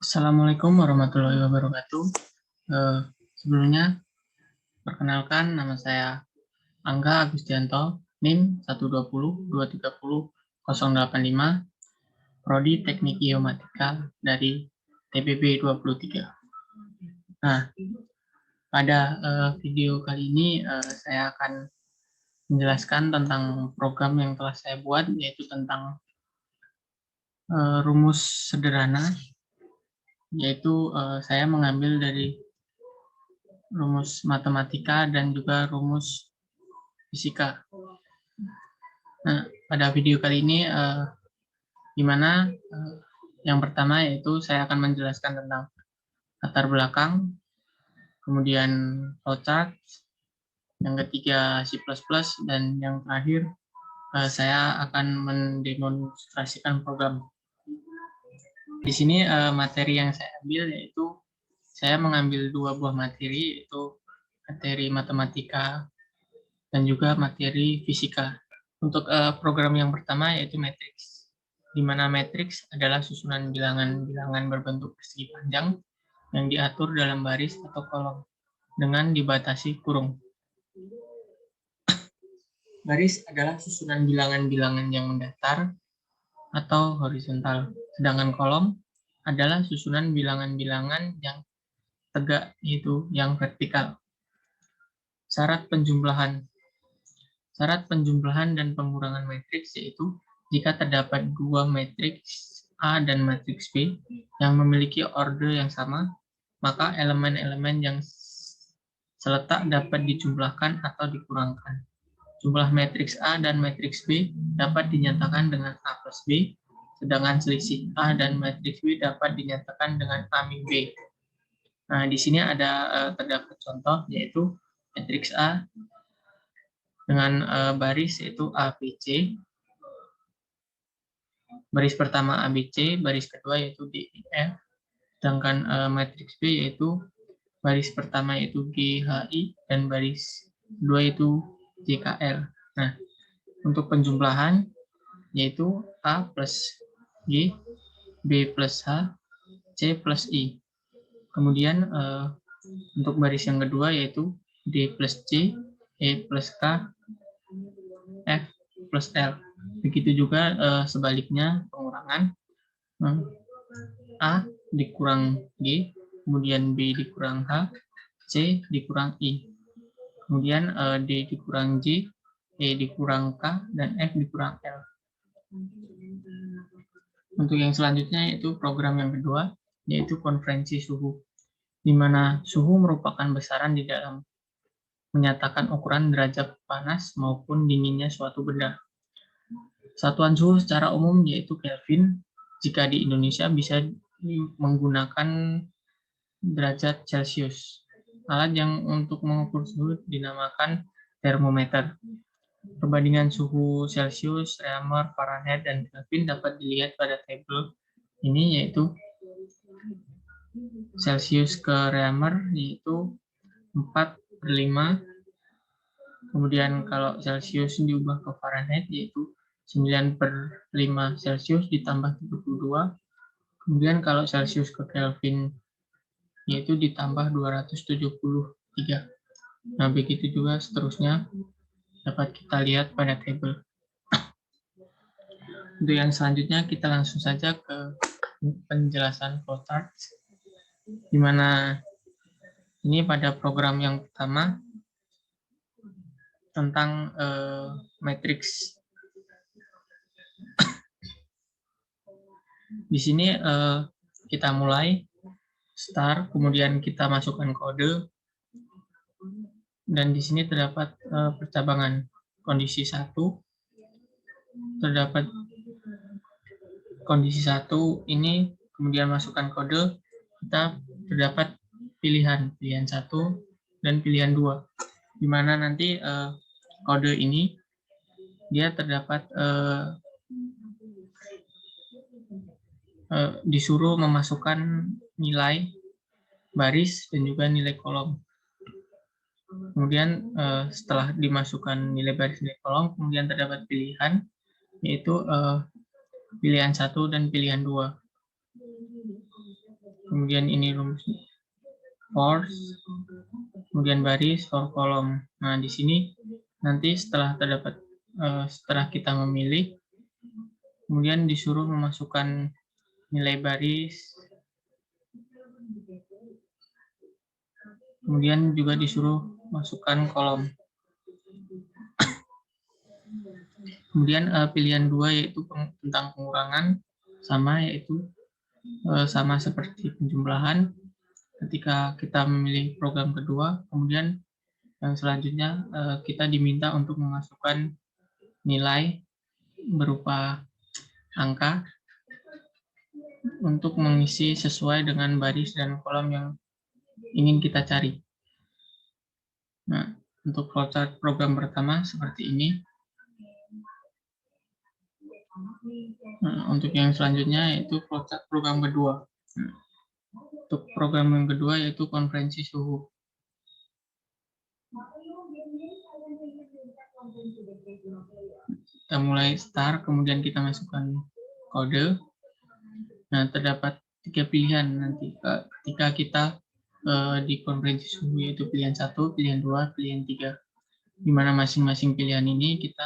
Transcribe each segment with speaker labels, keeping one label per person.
Speaker 1: Assalamualaikum warahmatullahi wabarakatuh. Sebelumnya, perkenalkan nama saya Angga Agustianto, NIM 120230085, Prodi Teknik Geomatika dari TBB 23. Nah, pada video kali ini saya akan menjelaskan tentang program yang telah saya buat, yaitu tentang rumus sederhana, yaitu saya mengambil dari rumus matematika dan juga rumus fisika. Nah, pada video kali ini yang pertama yaitu saya akan menjelaskan tentang latar belakang, kemudian flowchart, yang ketiga C++, dan yang terakhir saya akan mendemonstrasikan program. Di sini materi yang saya ambil yaitu saya mengambil dua buah materi, yaitu materi matematika dan juga materi fisika. Untuk program yang pertama yaitu matriks, di mana matriks adalah susunan bilangan-bilangan berbentuk persegi panjang yang diatur dalam baris atau kolom dengan dibatasi kurung. Baris adalah susunan bilangan-bilangan yang mendatar atau horizontal, sedangkan kolom adalah susunan bilangan-bilangan yang tegak, yaitu yang vertikal. Syarat penjumlahan dan pengurangan matriks yaitu jika terdapat dua matriks A dan matriks B yang memiliki order yang sama, maka elemen-elemen yang seletak dapat dijumlahkan atau dikurangkan. Jumlah matriks A dan matriks B dapat dinyatakan dengan A plus B, sedangkan selisih A dan matriks B dapat dinyatakan dengan A min B. Nah, di sini terdapat contoh, yaitu matriks A dengan baris yaitu ABC, baris pertama ABC, baris kedua yaitu DEF, sedangkan matriks B yaitu baris pertama yaitu GHI dan baris kedua yaitu JKL. Nah, untuk penjumlahan yaitu A plus G, B plus H, C plus I. Kemudian untuk baris yang kedua yaitu D plus C, E plus K, F plus L. Begitu juga sebaliknya pengurangan, A dikurang G, kemudian B dikurang H, C dikurang I. Kemudian D dikurang J, E dikurang K, dan F dikurang L. Untuk yang selanjutnya yaitu program yang kedua, yaitu konferensi suhu, di mana suhu merupakan besaran di dalam menyatakan ukuran derajat panas maupun dinginnya suatu benda. Satuan suhu secara umum yaitu Kelvin, jika di Indonesia bisa menggunakan derajat Celcius. Alat yang untuk mengukur suhu dinamakan termometer. Perbandingan suhu Celcius, Reamer, Fahrenheit, dan Kelvin dapat dilihat pada tabel ini, yaitu Celcius ke Reamer yaitu 4/5. Kemudian kalau Celcius diubah ke Fahrenheit yaitu 9/5 Celcius ditambah 32. Kemudian kalau Celcius ke Kelvin yaitu ditambah 273. Nah, begitu juga seterusnya dapat kita lihat pada tabel. Untuk yang selanjutnya kita langsung saja ke penjelasan flowchart, di mana ini pada program yang pertama tentang matriks. Di sini kita mulai start, kemudian kita masukkan kode, dan di sini terdapat percabangan. Kondisi 1 terdapat kondisi 1 ini, kemudian masukkan kode, kita terdapat pilihan 1 dan pilihan 2, di mana nanti kode ini dia terdapat disuruh memasukkan nilai baris dan juga nilai kolom. Kemudian setelah dimasukkan nilai baris dan kolom, kemudian terdapat pilihan, yaitu pilihan 1 dan pilihan 2. Kemudian ini rumusnya. For, kemudian baris, for kolom. Nah, di sini nanti setelah kita memilih, kemudian disuruh memasukkan nilai baris, kemudian juga disuruh masukkan kolom. Kemudian pilihan 2 yaitu tentang pengurangan, sama seperti penjumlahan. Ketika kita memilih program kedua, kemudian yang selanjutnya kita diminta untuk memasukkan nilai berupa angka untuk mengisi sesuai dengan baris dan kolom yang ingin kita cari. Nah, untuk flowchart program pertama seperti ini. Nah, untuk yang selanjutnya yaitu flowchart program kedua. Nah, untuk program yang kedua yaitu konferensi suhu. Kita mulai start, kemudian kita masukkan kode. Nah, terdapat 3 pilihan nanti ketika kita di konferensi suhu, yaitu pilihan 1, pilihan 2, pilihan 3. Di mana masing-masing pilihan ini kita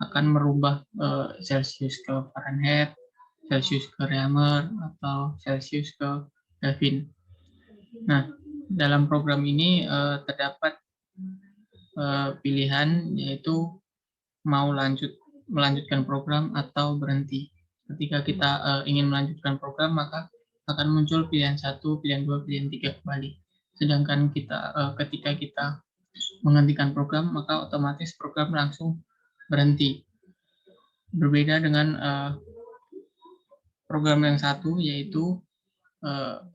Speaker 1: akan merubah Celsius ke Fahrenheit, Celsius ke Reamer, atau Celsius ke Kelvin. Nah, dalam program ini terdapat pilihan yaitu mau melanjutkan program atau berhenti. Ketika kita ingin melanjutkan program, maka akan muncul pilihan 1, pilihan 2, pilihan 3 kembali. Sedangkan ketika kita menghentikan program, maka otomatis program langsung berhenti. Berbeda dengan program yang satu, yaitu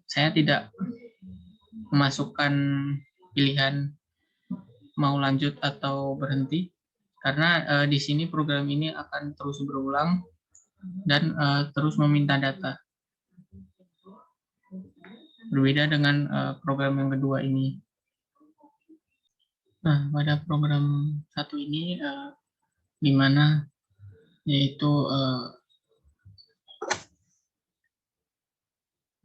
Speaker 1: saya tidak memasukkan pilihan mau lanjut atau berhenti, karena di sini program ini akan terus berulang dan terus meminta data. Berbeda dengan program yang kedua ini. Nah, pada program satu ini di mana yaitu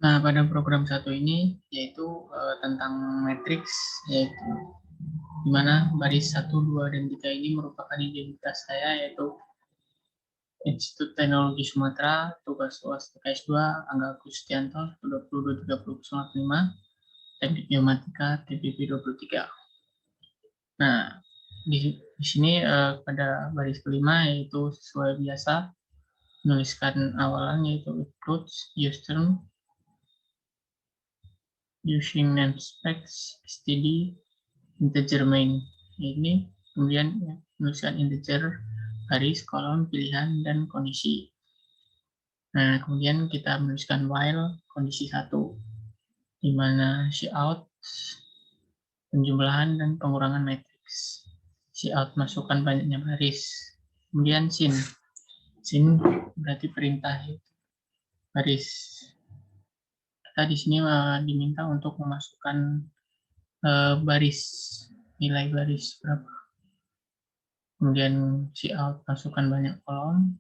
Speaker 1: pada program satu ini yaitu tentang matriks, yaitu di mana baris 1, 2, dan 3 ini merupakan identitas saya, yaitu Institut Teknologi Sumatera, tugas UAS TKS 2, Angga Agustianto, 22.30.05, Teknik Geomatika, TPP 23. Nah, di sini pada baris kelima yaitu sesuai biasa, menuliskan awalan yaitu includes, use term, using namespace, std, integer main. Ini kemudian menuliskan integer, baris, kolom, pilihan, dan kondisi. Nah, kemudian kita menuliskan while kondisi 1, di mana cout, penjumlahan dan pengurangan matriks. Cout masukkan banyaknya baris. Kemudian sin berarti perintah baris. Kita di sini diminta untuk memasukkan baris, nilai baris berapa. Kemudian cout masukkan banyak kolom,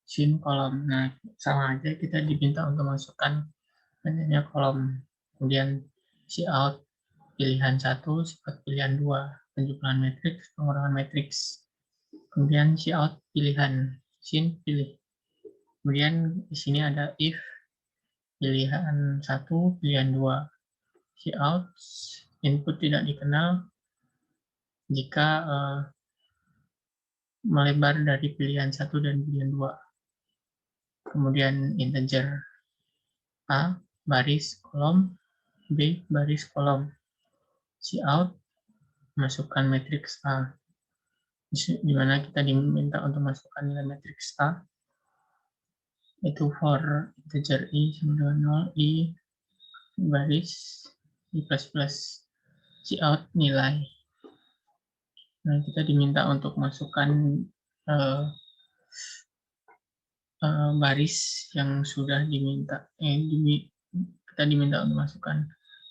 Speaker 1: sin kolom. Nah, sama aja kita diminta untuk masukkan banyaknya kolom. Kemudian cout pilihan 1, sifat pilihan 2, penjumlahan matriks, pengurangan matriks. Kemudian cout pilihan, sin pilih. Kemudian di sini ada if pilihan 1, pilihan 2. Cout input tidak dikenal jika melebar dari pilihan 1 dan pilihan 2. Kemudian integer A, baris, kolom, B, baris, kolom. Cout masukkan matriks A, di mana kita diminta untuk masukkan nilai matriks A, itu for integer I sama dengan 0, I, baris, I++, cout nilai. Nah, kita diminta untuk masukkan baris yang sudah diminta. Kita diminta untuk masukkan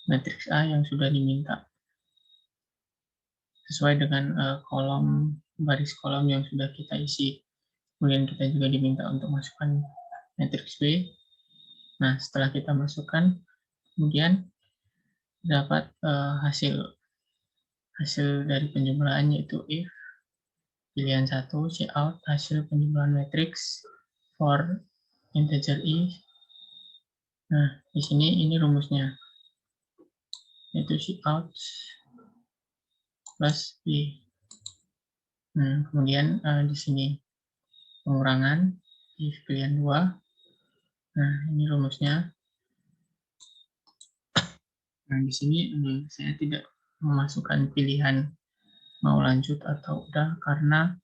Speaker 1: matriks A yang sudah diminta sesuai dengan kolom baris kolom yang sudah kita isi. Kemudian kita juga diminta untuk masukkan matriks B. Nah, setelah kita masukkan, kemudian dapat hasil dari penjumlahan, yaitu if pilihan 1 cout hasil penjumlahan matriks for integer i. Nah, di sini ini rumusnya, yaitu cout plus b. Nah, kemudian di sini pengurangan if pilihan 2. Nah, ini rumusnya. Nah, di sini saya tidak memasukkan pilihan mau lanjut atau udah, karena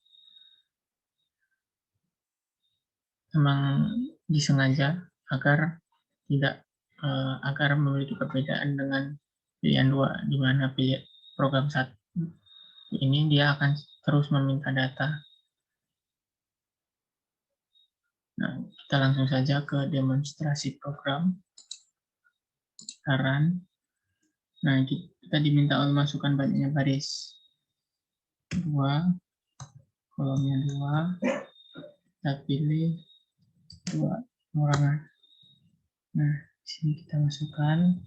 Speaker 1: memang disengaja agar tidak agar memiliki perbedaan dengan pilihan 2, di mana program 1 ini dia akan terus meminta data. Nah, kita langsung saja ke demonstrasi program. Saran. Nah, kita diminta untuk masukkan banyaknya baris 2, kolomnya 2, kita pilih 2 pengurangan. Nah, di sini kita masukkan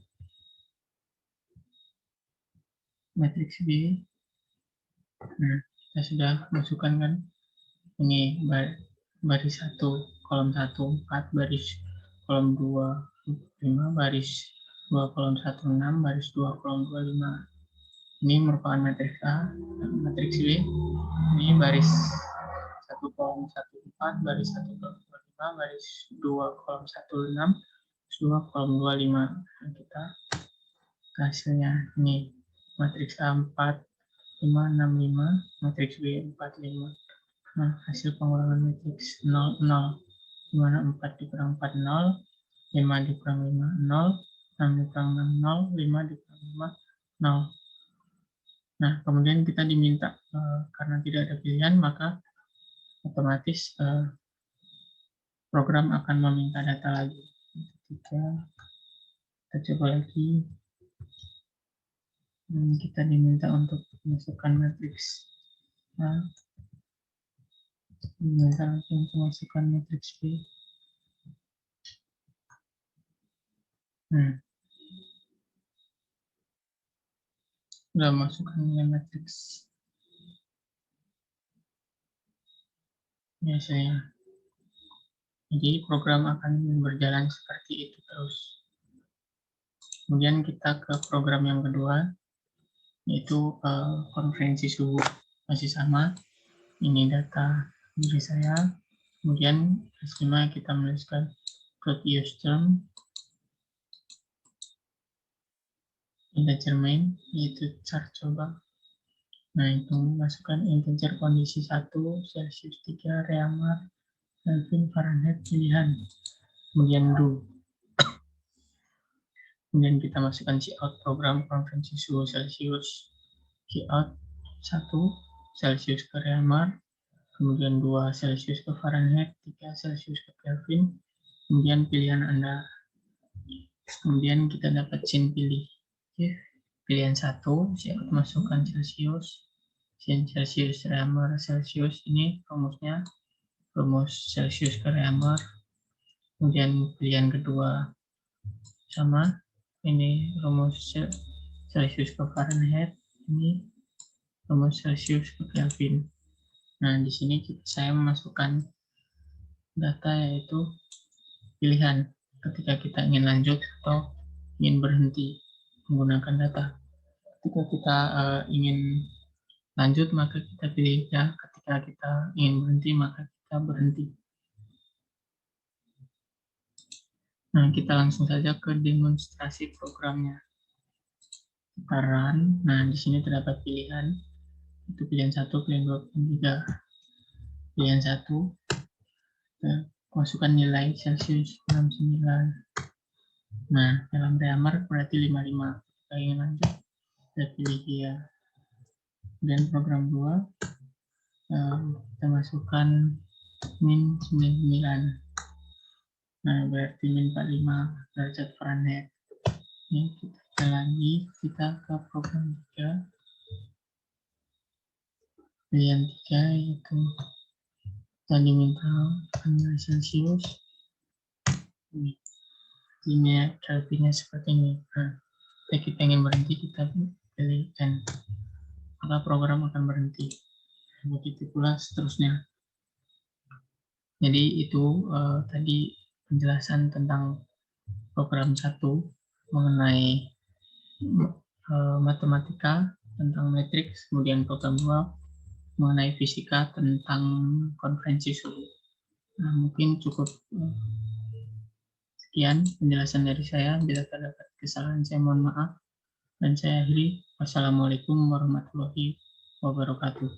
Speaker 1: matriks B. Nah, kita sudah masukkan kan, ini baris 1, kolom 1, 4, baris kolom 2, 5, baris 2, kolom 1, 6, baris 2, kolom 2, 5. Ini merupakan matriks A. Matriks B, ini baris 1, kolom 1, 4, baris 1, kolom 2, 5, baris 2, kolom 1, 6, baris 2, kolom 2, 5. Nah, kita hasilnya ini matriks A 4, 5, 6, 5, matriks B 4, 5. Nah, hasil pengurangan matriks 0, 0, di mana 4 dikurang 4, 0, 5 dikurang 5, 0, 6 dikurang 6, 0, 5 dikurang 5, 0. Nah, kemudian kita diminta, karena tidak ada pilihan, maka otomatis program akan meminta data lagi. Kita coba lagi. Kita diminta untuk masukkan matriks A. Diminta langsung untuk masukkan matriks B. Sudah masukkan nilai matriks biasanya. Jadi program akan berjalan seperti itu terus. Kemudian kita ke program yang kedua, yaitu konferensi suhu. Masih sama, ini data diri saya. Kemudian skema kita menuliskan plot use term, integer main, yaitu chart coba. Nah, itu masukkan integer kondisi 1, Celsius 3, Reaumur, Kelvin, Fahrenheit pilihan. Kemudian do. Kemudian kita masukkan cout program konferensi suhu Celsius. Cout 1 Celsius ke Reaumur, kemudian 2 Celsius ke Fahrenheit, 3 Celsius ke Kelvin, kemudian pilihan Anda. Kemudian kita dapat scene pilih. Pilihan 1, cout masukkan Celsius, scene Celsius, Reaumur, Celsius, ini rumusnya, rumus Celsius ke Reaumur. Kemudian pilihan kedua sama, ini rumus Celsius ke Fahrenheit, ini rumus Celsius ke Kelvin. Nah, di sini saya memasukkan data, yaitu pilihan ketika kita ingin lanjut atau ingin berhenti menggunakan data. Ketika kita ingin lanjut, maka kita pilih ya. Ketika kita ingin berhenti, maka kita berhenti. Nah, kita langsung saja ke demonstrasi programnya. Kita run. Nah, di sini terdapat pilihan. Itu pilihan 1, pilihan 2, pilihan 3. Pilihan 1, masukkan nilai Celsius 69. Nah, dalam Reaumur berarti 55. Kita ingin lanjut, kita pilih dia. Dan program 2, kita masukkan min 99. Nah, berarti min 45 derajat Fahrenheit. Ini kita lagi, kita ke program 3. Pilihan 3 yaitu dan diminta Celsius. Ini Kelvinnya seperti ini. Nah, kita ingin berhenti, kita pilih N, maka program akan berhenti. Begitu pula seterusnya. Jadi itu tadi penjelasan tentang program 1 mengenai matematika tentang matriks, kemudian program 2 mengenai fisika tentang konferensi suhu. Nah, mungkin cukup sekian penjelasan dari saya. Bila terdapat kesalahan, saya mohon maaf. Dan saya akhiri. Wassalamualaikum warahmatullahi wabarakatuh.